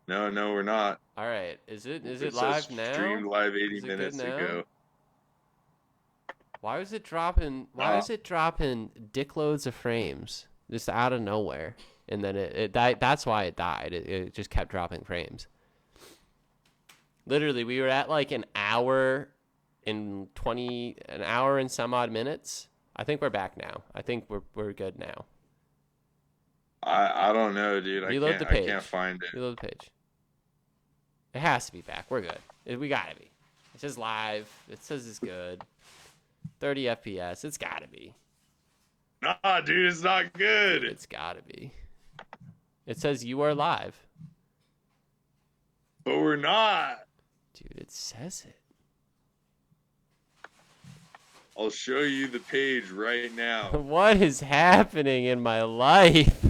No, we're not. All right. Is it It says live streamed now? live 80 Is it good minutes now? ago. Why was it dropping? Why Nah, was it dropping dickloads of frames just out of nowhere? And then it died. That's why it died. It just kept dropping frames. Literally, we were at like an hour and some odd minutes. I think we're back now. I think we're good now. I don't know, dude. Reload the I can't page. find it. Reload the page. It has to be back. We're good. We gotta be. It says live. It says it's good. 30 FPS. It's gotta be. Nah, dude, it's not Dude, good. it's gotta be. It says you are live. But we're not. Dude, it says it. I'll show you the page right now. What is happening in my life?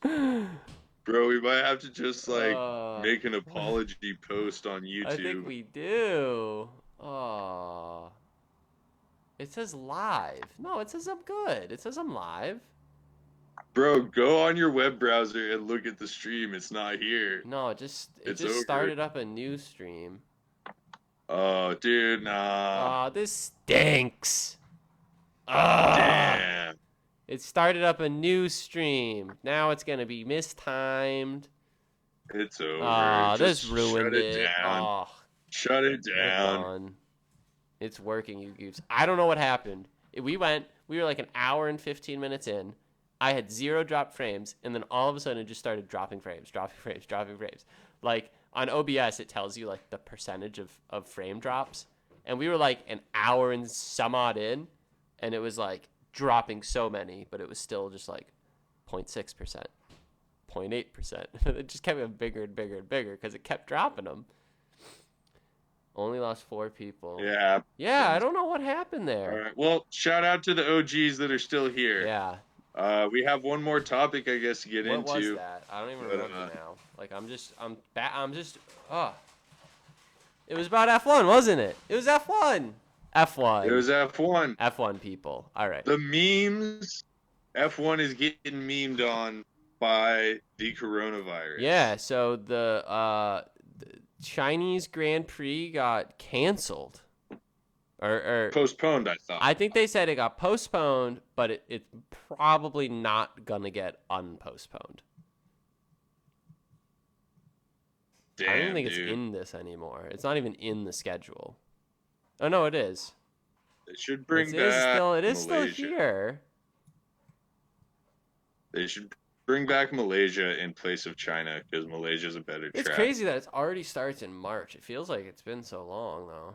Bro, we might have to just like Uh, make an apology post on I think YouTube. we do. Oh. It says live. No, it says I'm good. It says I'm live. Bro, go on your web browser and look at the stream. It's not here. No, it It's just over. started up a new stream. Oh, dude, nah. Oh, this stinks. Ah. Damn. It started up a new stream. Now it's gonna be mistimed. It's over. Ah, Just this shut ruined it it. down. Oh, Shut it we're down. done. It's working, you goofs. I don't know what happened. We were like an hour and 15 minutes in. I had 0 drop frames, and then all of a sudden it just started dropping frames, dropping frames, dropping frames. Like on OBS, it tells you like the percentage of frame drops. And we were like an hour and some odd in, and it was like dropping so many, but it was still just like 0.6%, 0.8%. It just kept getting bigger and bigger and bigger because it kept dropping them. Only lost 4 people. Yeah. Yeah, I don't know what happened All there. right. Well, shout out to the OGs that are still here. Yeah. We have one more topic, I guess, to get What was into. that? I don't even But remember now. Like I'm just oh. It was about F1, wasn't it? It was F1. it F1. was F1. F1 people. All right. The memes. F1 is getting memed on by the coronavirus. Yeah, so the Chinese Grand Prix got canceled. Or Postponed, I thought. I think they said it got postponed, but it's probably not gonna get unpostponed. Damn, I don't even think dude. it's in this anymore. It's not even in the schedule. Oh no, it is. They should bring It back is still Malaysia. here. They should bring back Malaysia in place of China because Malaysia's a better It's track. crazy that it already starts in March. It feels like it's been so long though.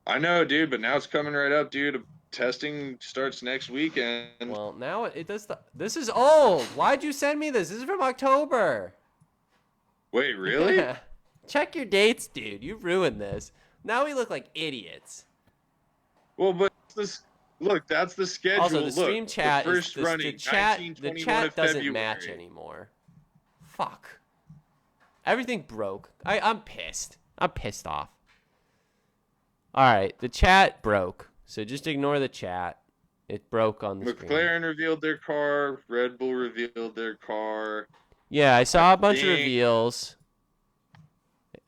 I know, dude, but now it's coming right up, dude. Testing starts next weekend. Well, now it does the. This is old. Why'd you send me this? This is from October. Wait, really? Yeah. Check your dates, dude. You ruined this. Now we look like idiots. Well, but this look, that's the schedule. Also, the Look, stream chat the first is running, the chat. 1921 The chat of doesn't February. match anymore. Fuck. Everything broke. I'm pissed. I'm pissed off. All right, the chat broke. So just ignore the chat. It broke on the screen. McLaren revealed their car. Red Bull revealed their car. Yeah, I saw a bunch of reveals.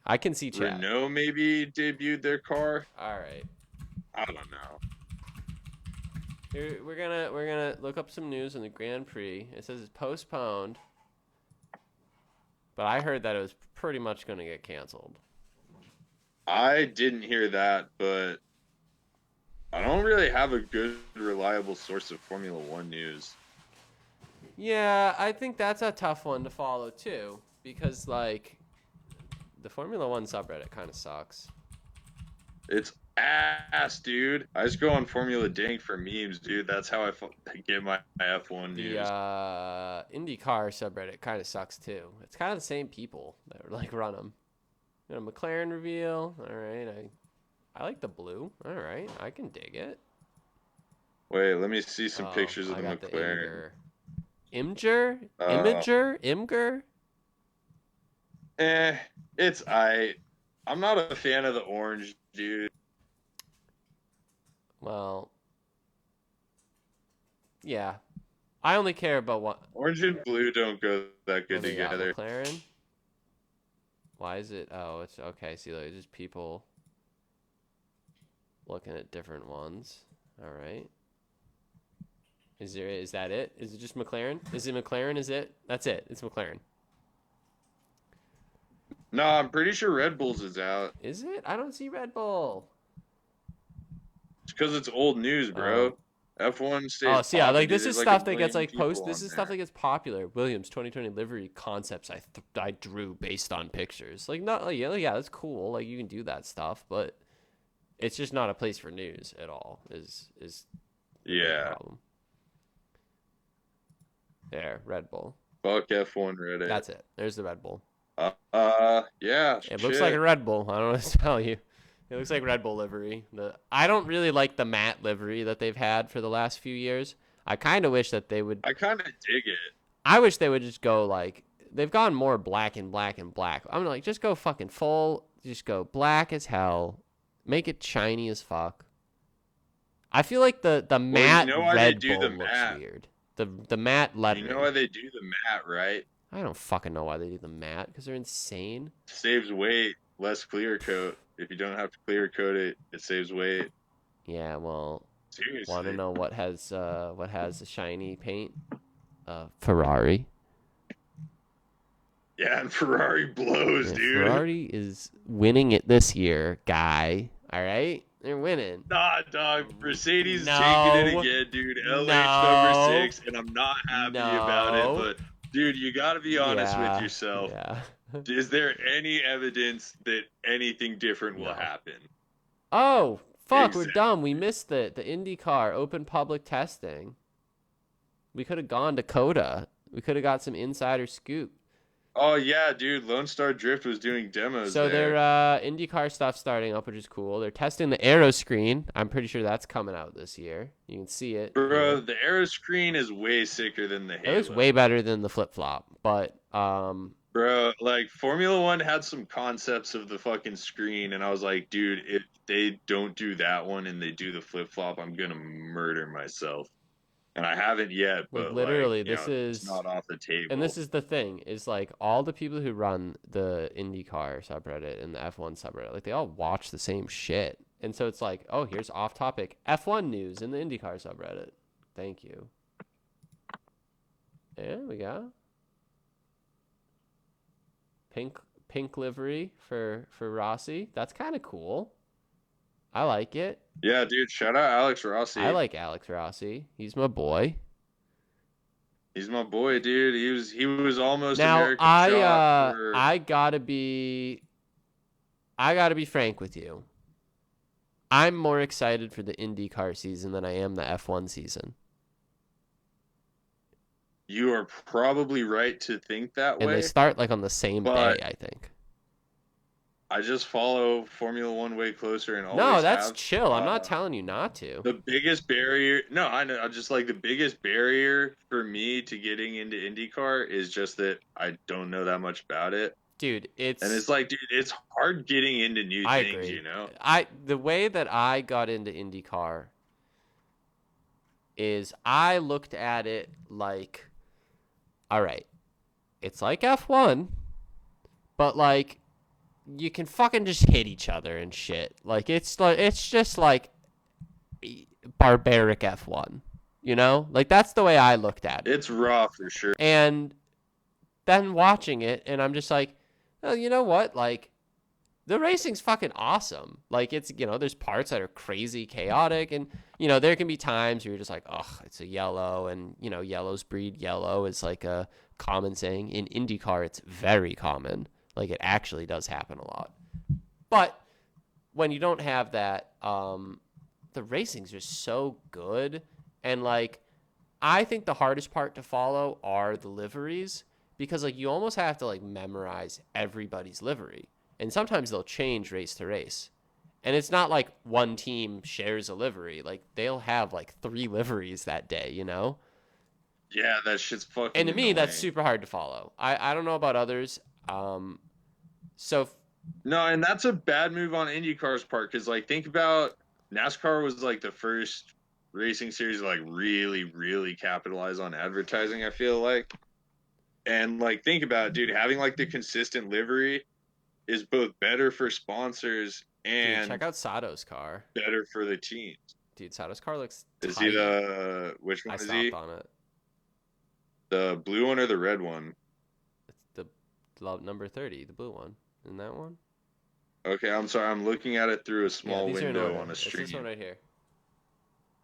I can see chat. Renault maybe debuted their car. All right. I don't know. Here, we're gonna look up some news on the Grand Prix. It says it's postponed, but I heard that it was pretty much gonna get canceled. I didn't hear that, but I don't really have a good, reliable source of Formula One news. Yeah, I think that's a tough one to follow too, because like the Formula One subreddit kind of sucks. It's ass, dude. I just go on Formula Dink for memes, dude. That's how I get my F1 news. The IndyCar subreddit kind of sucks too. It's kind of the same people that like run them. You know, McLaren reveal. All right, I like the blue. All right, I can dig it. Wait, let me see some pictures of the McLaren. Imgur? Imgur? It's I'm not a fan of the orange, dude. Well, yeah. I only care about what. Orange and blue don't go that What good do we got? together. McLaren. Why is it? Oh, it's okay. See, like just people looking at different ones. All right. Is that it? Is it just McLaren? Is it McLaren? Is it? That's it. It's McLaren. No, I'm pretty sure Red Bulls is out. Is it? I don't see Red Bull. It's because it's old news, Oh. bro. F1 stays Oh, see, yeah, popping, like dude. this There's is like a stuff that gets million like post. people This on is stuff there. that gets popular. Williams 2020 livery concepts. I drew based on pictures. Like not like, yeah, that's cool. Like you can do that stuff, but it's just not a place for news at all. Is the big Yeah. problem. There, Red Bull. Fuck F1 Reddit. That's it. There's the Red Bull. Yeah, It looks like a shit. Red Bull. I don't know what to tell you. It looks like Red Bull livery. I don't really like the matte livery that they've had for the last few years. I kind of wish that they would. I kind of dig it. I wish they would just go like they've gone more black and black and black. I'm like just go fucking full. Just go black as hell. Make it shiny as fuck. I feel like the Well, you matte know why they Red do Bull the looks matte? weird. The matte You lettering. know why they do the matte, right? I don't fucking know why they do the matte because they're insane. Saves weight, less clear coat. If you don't have to clear coat it, it saves weight. Yeah, well, want to Seriously. know what has the shiny paint? Ferrari. Yeah, and Ferrari blows, Yeah, dude. Ferrari is winning it this year, guy. All right, they're winning. Nah, dog. Mercedes No. taking it again, dude. LH number No. 6, and I'm not happy about it. No. But, dude, you got to be honest with yourself. Yeah. Is there any evidence that anything different will No. happen? Oh, fuck, we're Exactly. dumb. We missed it. The IndyCar open public testing. We could have gone to COTA. We could have got some insider scoop. Oh, yeah, dude. Lone Star Drift was doing demos So there. their IndyCar stuff starting up, which is cool. They're testing the aero screen. I'm pretty sure that's coming out this year. You can see it. Bro, Here. the Aero screen is way sicker than the It looks Halo. way better than the flip flop, but Bro, like Formula One had some concepts of the fucking screen, and I was like, dude, if they don't do that one and they do the flip flop, I'm gonna murder myself. And I haven't yet, like but literally, like, you this know, it's is not off the table. and this is the thing is like all the people who run the IndyCar subreddit and the F1 subreddit, like they all watch the same shit, and so it's like, oh, here's off topic F1 news in the IndyCar subreddit. Thank you. There we go. Pink livery for Rossi. That's kind of cool. I like it. Yeah, dude, shout out Alex Rossi. I like Alex Rossi. He's my boy. He's my boy, dude. He was almost Now American shot for I gotta be frank with you. I'm more excited for the IndyCar season than I am the F1 season. You are probably right to think that And way. they start like on the same but day, I think. I just follow Formula One way closer and always No, that's have. chill. I'm not telling you not to. The biggest barrier, no, I know, I just like the biggest barrier for me to getting into IndyCar is just that I don't know that much about it. Dude, And it's like, dude, it's hard getting into new I things, agree. you know? The way that I got into IndyCar is I looked at it like, all right, it's like F1, but like you can fucking just hit each other and shit. Like it's just like barbaric F1, you know? Like that's the way I looked at it. It's raw for sure. And then watching it, and I'm just like, oh, you know what? Like the racing's fucking awesome. Like it's, you know, there's parts that are crazy chaotic, and you know there can be times where you're just like, oh, it's a yellow, and you know yellows breed yellow is like a common saying. In IndyCar, it's very common. Like it actually does happen a lot. But when you don't have that, the racing's just so good, and like I think the hardest part to follow are the liveries because like you almost have to like memorize everybody's livery. And sometimes they'll change race to race. And it's not like one team shares a livery. Like they'll have like 3 liveries that day, you know? Yeah, that shit's fucking And to me, that's annoying. super hard to follow. I don't know about others. So No, and that's a bad move on IndyCar's part because, like, think about NASCAR was like the first racing series like really, really capitalize on advertising, I feel like. And like think about it, dude, having like the consistent livery is both better for sponsors Dude, check and out Sato's car. better for the teams. Dude, Sato's car looks Is he tight. the which I one is stopped he? on it. The blue one or the red one? It's the number 30, the blue one. Isn't that one? Okay, I'm sorry. I'm looking at it through a Yeah, small these are in window on order. a It's this one stream. right here.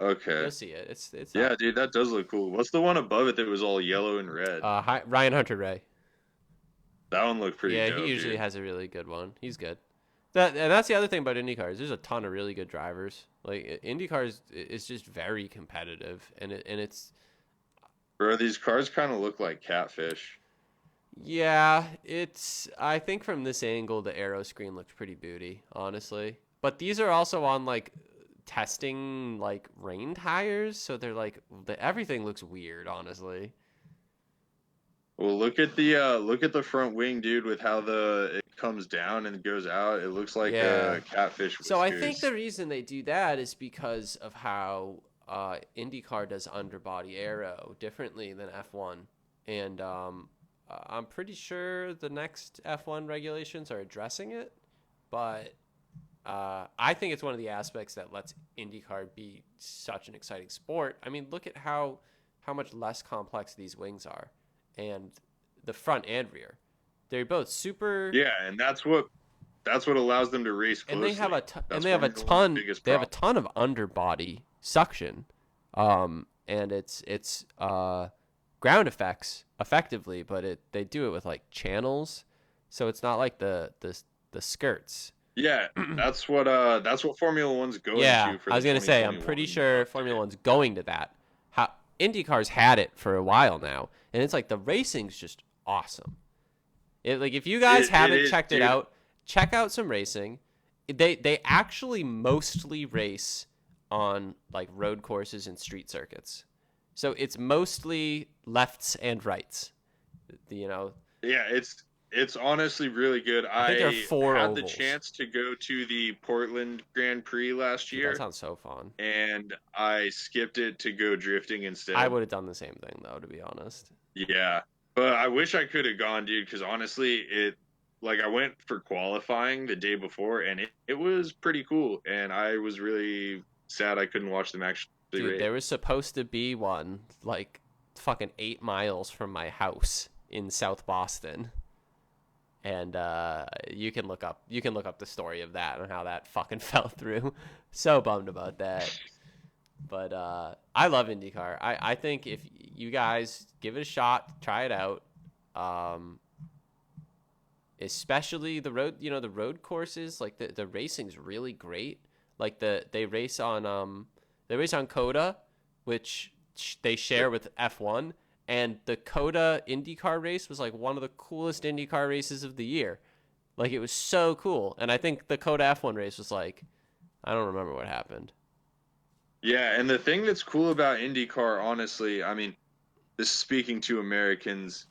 Okay. You'll see it. It's Yeah, up. dude, that does look cool. What's the one above it that was all yellow and red? Ryan Hunter Ray. That one looked pretty Yeah, he dope, usually dude. has a really good one. He's good. And that's the other thing about IndyCars. There's a ton of really good drivers. Like IndyCars is just very competitive, and it's Bro, these cars kind of look like catfish. yeah, it's I think from this angle the aero screen looks pretty booty, honestly. But these are also on like testing like rain tires, so they're like everything looks weird, honestly. Well, look at the front wing, dude, with how the it comes down and goes out. It looks like Yeah. catfish So I think whiskers. the reason they do that is because of how IndyCar does underbody aero differently than F1, and I'm pretty sure the next F1 regulations are addressing it, but I think it's one of the aspects that lets IndyCar be such an exciting sport. I mean, look at how much less complex these wings are, and the front and rear. They're both super, Yeah, and that's what allows them to race and they have closely. and That's Formula One's biggest they have a problem. ton of underbody suction, and it's ground effects effectively, but they do it with like channels, so it's not like the skirts. Yeah, that's what Formula One's going Yeah, to for I the was gonna say I'm pretty 2021 sure Formula update. One's going to that. How IndyCar's had it for a while now, and it's like the racing's just awesome. Like if you guys It haven't is, checked it dude. out, check out some racing. They actually mostly race on like road courses and street circuits. So it's mostly lefts and rights. You know, Yeah, it's honestly really good. I think there are I 4 had the ovals. chance to go to the Portland Grand Prix last Dude, that year, sounds so fun. and I skipped it to go drifting I instead. would have done the same thing though, to be honest. Yeah, but I wish I could have gone, dude, because honestly, it like I went for qualifying the day before, and it was pretty cool, and I was really sad I couldn't watch them actually Dude, race. there was supposed to be one like fucking 8 miles from my house in South Boston, and you can look up the story of that and how that fucking fell through. So bummed about that. But I love IndyCar. I think if you guys give it a shot, try it out. Um, Especially the road, the road courses, like the racing's really great. Like they race on Coda, which they Yep. share with F1, and the Coda IndyCar race was like one of the coolest IndyCar races of the year. Like it was so cool. And I think the Coda F1 race was like I don't remember what happened. Yeah, and the thing that's cool about IndyCar, honestly, I mean, this is speaking to Americans,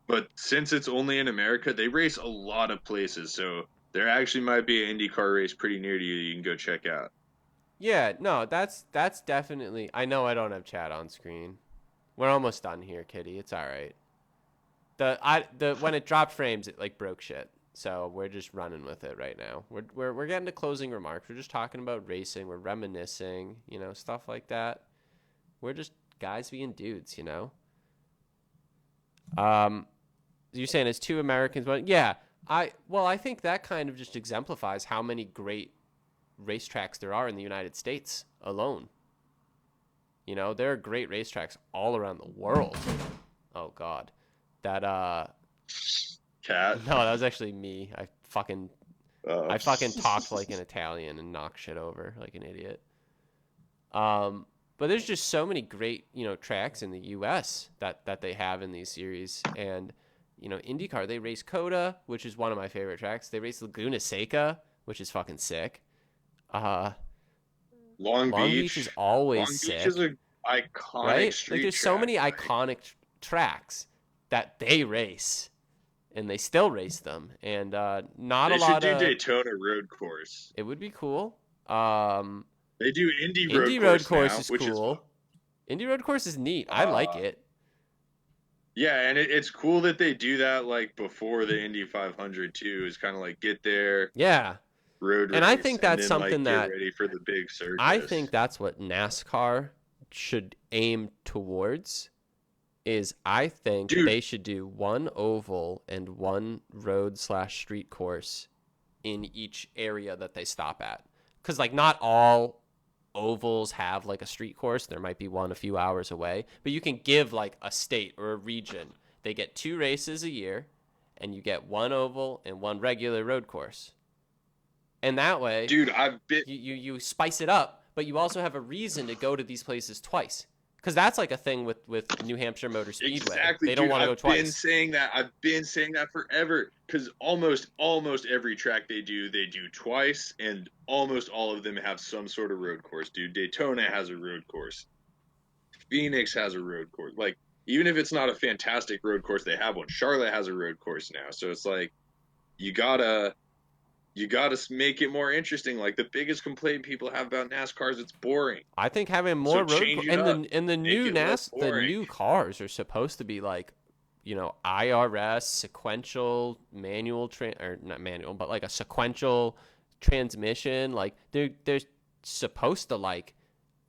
but since it's only in America, they race a lot of places. So there actually might be an IndyCar race pretty near to you can go check out. Yeah, no, that's definitely. I know I don't have chat on screen. We're almost done here, Kitty. It's all right. The when it dropped frames, it like broke shit. So we're just running with it right now. We're getting to closing remarks. We're just talking about racing. We're reminiscing, stuff like that. We're just guys being dudes. Um, you're saying it's 2 Americans, but yeah, I think that kind of just exemplifies how many great racetracks there are in the United States alone. There are great racetracks all around the world. Oh God, that Cat. no, that was actually me. Uh, I fucking talked like an Italian and knocked shit over like an idiot. Um, but there's just so many great tracks in the U.S. that they have in these series, and IndyCar they race Coda, which is one of my favorite tracks. They race Laguna Seca, which is fucking sick. Uh, Long Long Beach is Beach. always Long Beach is sick, a iconic right? Like street there's so track. many Like iconic tracks that they race, and they still race them, and not a they should lot do of. Daytona Road Course. It would be cool. Um, They do Indy Road Indy Road Course Course now, is which is cool. Indy Road Course is neat. I like uh it. yeah, and it's cool that they do that like before the Indy 500 too. Is kind of like get there, Yeah. road And I race, think and that's then like something get that ready for the big I think circus. that's what NASCAR should aim towards is I think Dude, they should do one oval and one road slash street course in each area that they stop at. Because like not all ovals have like a street course. There might be one a few hours away, but you can give like a state or a region. They get 2 races a year, and you get one oval and one regular road course. And that way, dude, I've been you spice it up, but you also have a reason to go to these places twice. Because that's like a thing with New Hampshire Motor Speedway. exactly, They don't dude. want to go I've been twice. saying that. I've been saying that forever. Because almost every track they do twice, and almost all of them have some sort of road course. Dude, Daytona has a road course. Phoenix has a road course. Like even if it's not a fantastic road course, they have one. Charlotte has a road course now, so it's like you gotta you gotta make it more interesting. Like the biggest complaint people have about NASCAR is it's boring. I think having So more change it and up, the make new it less the boring. new cars are supposed to be like, IRS sequential manual or not manual, but like a sequential transmission. Like they're supposed to like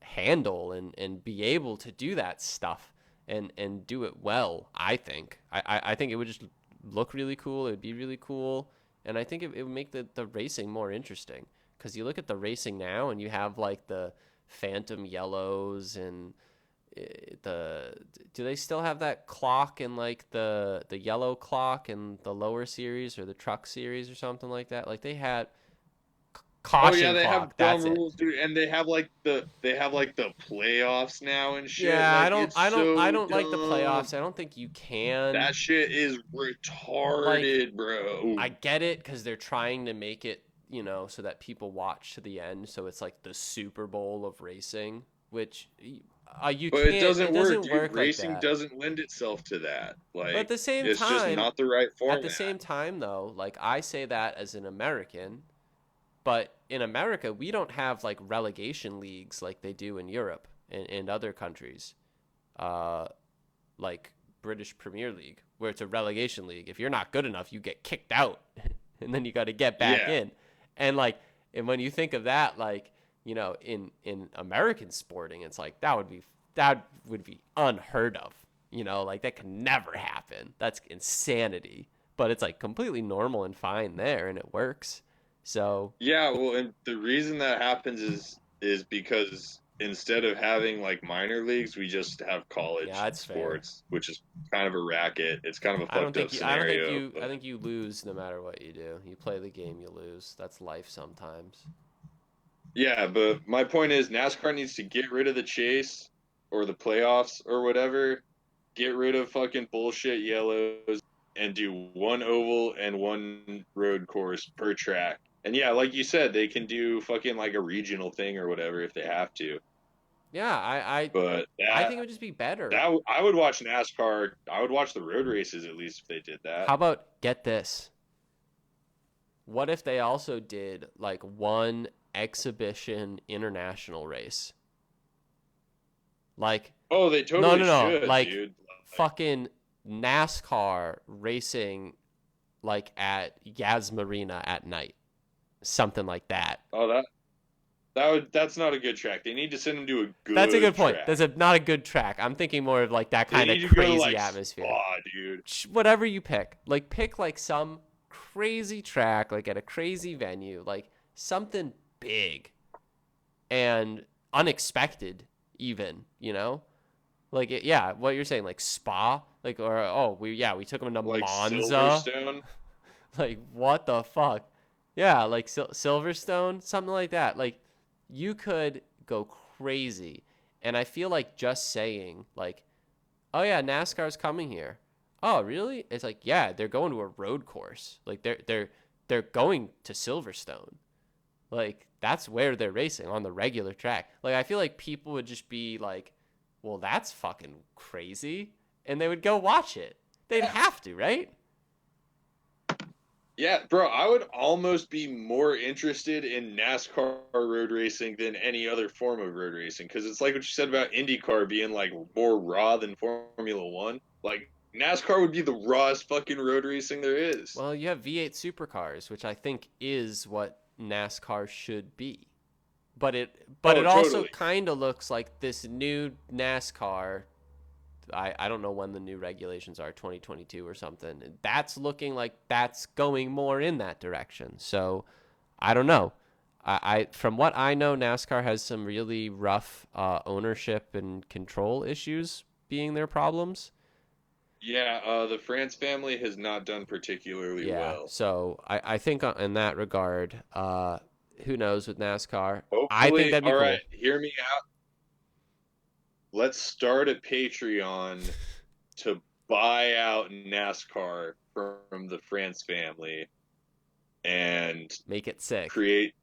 handle and be able to do that stuff and do it well. I think I think it would just look really cool. It would be really cool, and I think it would make the racing more interesting. Because you look at the racing now, and you have like the phantom yellows and the do they still have that clock in like the yellow clock in the lower series or the truck series or something like that? Like they had Oh yeah, caution they have clock. dumb That's it. rules, dude, and they have like the playoffs now and shit. Yeah, Like it's I so don't like the dumb. playoffs. I don't think you can. That shit is Like retarded, bro. I get it cuz they're trying to make it, so that people watch to the end, so it's like the Super Bowl of racing, which you But it can't doesn't it work, doesn't dude. work like Racing that. doesn't lend itself to that. But Like it's just not the right at the format. same time though, like I say that as an American, but in America, we don't have like relegation leagues like they do in Europe and other countries. Uh like British Premier League, where it's a relegation league. If you're not good enough, you get kicked out, and then you got to get back Yeah. in. And like, and when you think of that, like, in American sporting, it's like that would be unheard of. Like that could never happen. That's insanity. But it's like completely normal and fine there, and it works. So Yeah, well, and the reason that happens is because instead of having like minor leagues, we just have yeah, college that's fair. sports, which is kind of a racket. It's kind of a fucked up scenario, I but think you lose no matter what you do. You play the game, you lose. That's life sometimes. yeah, but my point is NASCAR needs to get rid of the chase or the playoffs or whatever. Get rid of fucking bullshit yellows and do one oval and one road course per track. And yeah, like you said, they can do fucking like a regional thing or whatever if they have to. Yeah, But I think it would just be better. that I would watch NASCAR. I would watch the road races at least if they did that. How about get this? What if they also did like one exhibition international race? Like Oh, they no, totally no, no. should, Like dude. Like, fucking NASCAR racing like at Yas Marina at night. Something like that. oh, that's not a good track. They need to send them to a That's a good good point. track. That's not a good track. I'm thinking more of like that They kind of need to go to crazy like atmosphere. Spa, dude. Whatever you pick. Like pick like some crazy track like at a crazy venue, like something big and unexpected even, Like yeah, what you're saying like Spa, like or oh, we took them to Like Monza. Silverstone. Like what the fuck? Yeah, like Silverstone, something like that. Like you could go crazy. And I feel like just saying like, "Oh yeah, NASCAR's coming here." Oh, really? It's like, "Yeah, they're going to a road course. Like they're going to Silverstone." Like that's where they're racing on the regular track. Like I feel like people would just be like, "Well, that's fucking crazy." And they would go watch it. They'd Yeah. have to, right? Yeah, bro, I would almost be more interested in NASCAR road racing than any other form of road racing because it's like what you said about IndyCar being like more raw than Formula One. Like NASCAR would be the rawest fucking road racing there is. Well, you have V8 supercars, which I think is what NASCAR should be. But it Oh, also totally. kind of looks like this new NASCAR. I don't know when the new regulations are, 2022 or something. That's looking like that's going more in that direction. So I don't know. I from what I know, NASCAR has some really rough ownership and control issues being their problems. Yeah, the France family has not done particularly Yeah. well. So I think in that regard, who knows with NASCAR? I think Hopefully, that'd be all right, cool. hear me out. Let's start a Patreon to buy out NASCAR from the France family and Make it sick. create.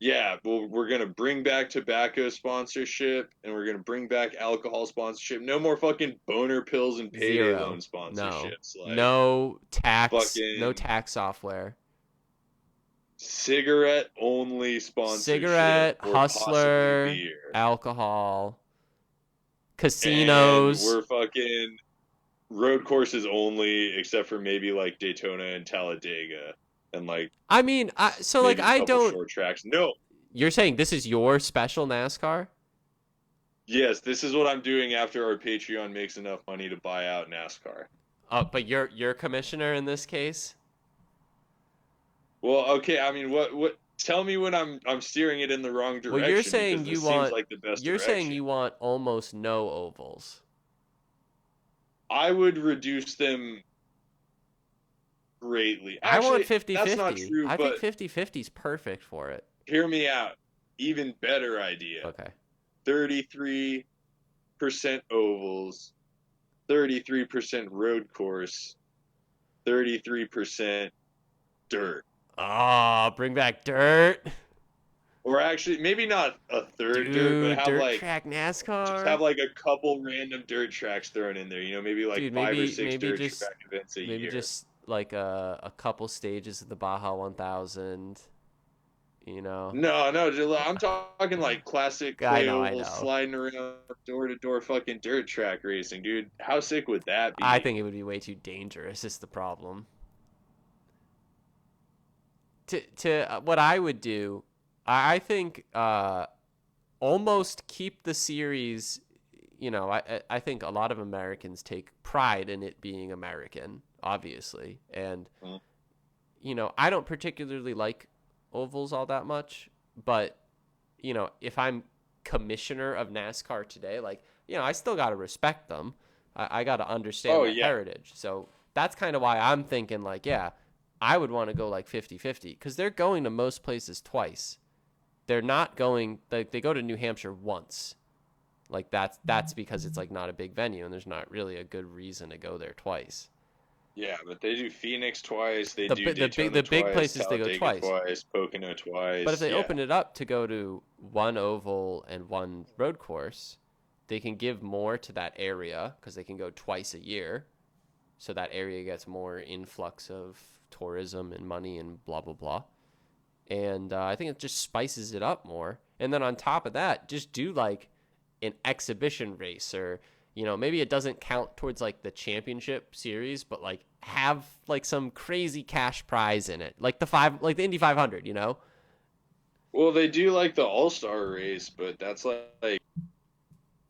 Yeah, well, we're gonna bring back tobacco sponsorship and we're gonna bring back alcohol sponsorship. No more fucking boner pills and payday loan Zero. No. sponsorships. Like No tax. No fucking tax software. cigarette only sponsorship Cigarette, or possibly hustler, beer. alcohol, And casinos. we're fucking road courses only, except for maybe like Daytona and Talladega, and like I mean, so like maybe a I couple don't. short tracks. No, You're saying this is your special NASCAR? yes, this is what I'm doing after our Patreon makes enough money to buy out NASCAR. But you're commissioner in this case. Well, okay, I mean, what? Tell me when I'm steering it in the wrong Well, direction because this seems like the best you're saying direction. you want almost no ovals. I would reduce them greatly. I want Actually, that's not 50-50. true, I think but 50-50 is perfect for it. hear me out. Even better idea. Okay. 33% ovals, 33% road course, 33% dirt. Oh, bring back dirt. Or actually, maybe not a third dirt, but Dude, have dirt like track just NASCAR. have like a couple random dirt tracks thrown in there. You know, maybe like Dude, five or maybe six maybe dirt just track events a maybe year. just like a couple stages of the Baja 1000, you know. No, no, I'm talking like classic I clay know, I oval know. sliding around door to door fucking dirt track racing, dude. How sick would that I be? think it would be way too dangerous is the problem. To what I would do, I think almost keep the series. You know, I think a lot of Americans take pride in it being American, obviously, and Mm. you know, I don't particularly like ovals all that much, but you know, if I'm commissioner of NASCAR today, like, you know, I still got to respect them. I got to understand Oh that yeah, heritage. So that's kind of why I'm thinking, like, yeah, I would want to go like 50-50 because they're going to most places twice. They're not going, like, they go to New Hampshire once. Like, that's because it's like not a big venue and there's not really a good reason to go there twice. yeah, but they do Phoenix twice, they The, do bi- the, big, Daytona the big twice, places they go Talladega twice. twice, Pocono But if twice. they Yeah, open it up to go to one oval and one road course, they can give more to that area because they can go twice a year. So that area gets more influx of tourism and money and blah, blah, blah. And I think it just spices it up more. And then on top of that, just do like an exhibition race or, you know, maybe it doesn't count towards like the championship series, but like have like some crazy cash prize in it. Like the Indy 500, you know? well, they do like the All Star race, but that's like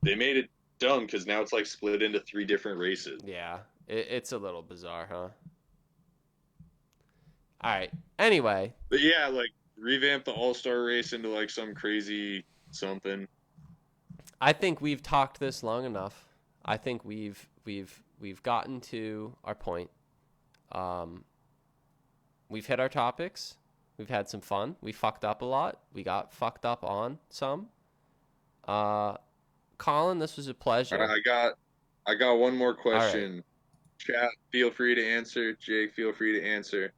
they made it dumb because now it's like split into three different races. Yeah, it's a little bizarre, huh? All right. Anyway, But yeah, like revamp the All Star race into like some crazy something. I think we've talked this long enough. I think we've gotten to our point. Um, we've hit our topics. We've had some fun. We fucked up a lot. We got fucked up on some. Uh, Colin, this was a All right, pleasure. I got one more All right. question. Chat, feel free to answer. Jake, feel free to answer.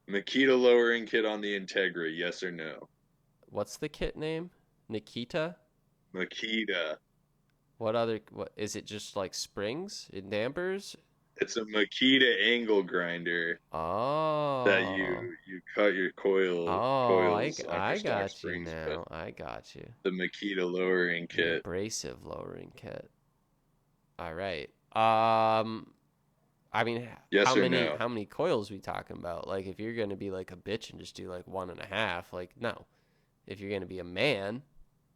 Makita lowering kit on the Integra, yes or no? What's the kit name? Nikita? Makita. What is it just like springs and dampers? It's a Makita angle grinder that Oh. you cut your Oh, coils on your I stock got you springs with. now. I got you. The Makita lowering The kit. abrasive lowering kit. All right. I mean, Yes or no? how many coils we talking about? Like, if you're gonna be like a bitch and just do like 1.5, like no. If you're gonna be a man,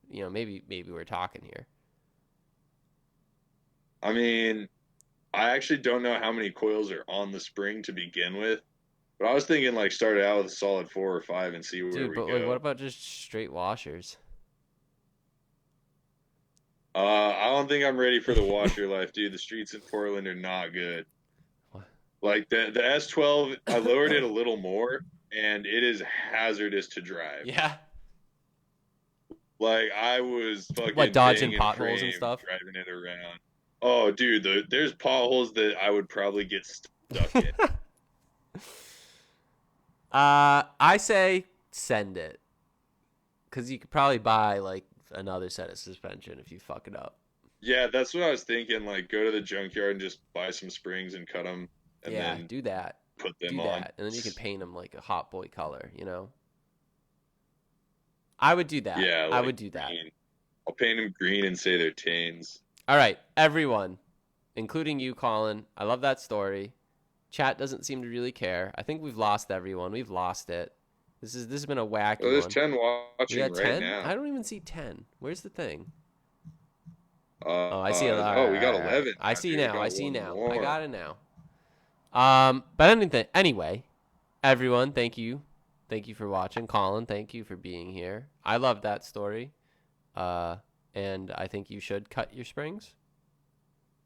maybe we're talking here. I mean, I actually don't know how many coils are on the spring to begin with, but I was thinking like start it out with a solid 4 or 5 and see where Dude, we but like, what go. about just straight washers? I don't think I'm ready for the washer life, dude. The streets in Portland are not good. What? Like the S12, I lowered it a little more, and it is hazardous to drive. Yeah. Like I was What, fucking dodging banging potholes and frame stuff? driving it around. Oh, dude, there's potholes that I would probably get stuck in. I say send it, because you could probably buy like another set of suspension if you fuck it up. Yeah, that's what I was thinking. Like, go to the junkyard and just buy some springs and cut them, and Yeah, then do that. put them Do on. that. And then you can paint them like a hot boy color, I would do that. Yeah, I like would do that. green. I'll paint them green and say they're tanes. All right, everyone, including you, Colin. I love that story. Chat doesn't seem to really care. I think we've lost everyone. We've lost it. This has been a Oh, wacky there's one. 10 We watching got right 10? now. I don't even see 10. Where's the thing? Uh, Oh, I see it. uh, All right, oh, all we right, got all right. 11 I now, see dude. We now. I got see one now. I more. got it now. But anyway, everyone, thank you. Thank you for watching. Colin, thank you for being here. I love that story. Uh, and I think you should cut your springs.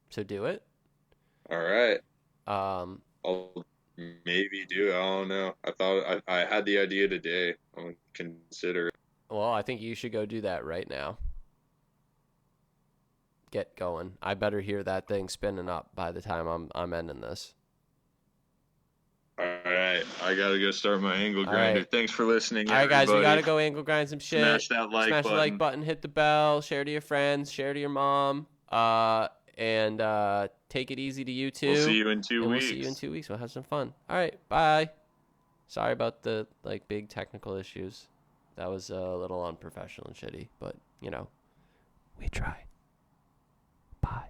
So do it. All right. Um, I'll maybe do. I don't know. I had the idea today. I'll consider it. well, I think you should go do that right now. Get going. I better hear that thing spinning up by the time I'm ending this. All right. I got to go start my angle All grinder. right. Thanks for listening, All right, guys, we everybody. gotta go angle grind some shit. Smash that like Smash the like button. button, hit the bell, share to your friends, share to your mom, and take it easy to you We'll see too. you in 2 And we'll see you in weeks. 2 weeks. We'll have some fun. All right, bye. Sorry about the like big technical issues. That was a little unprofessional and shitty, but we try. Bye.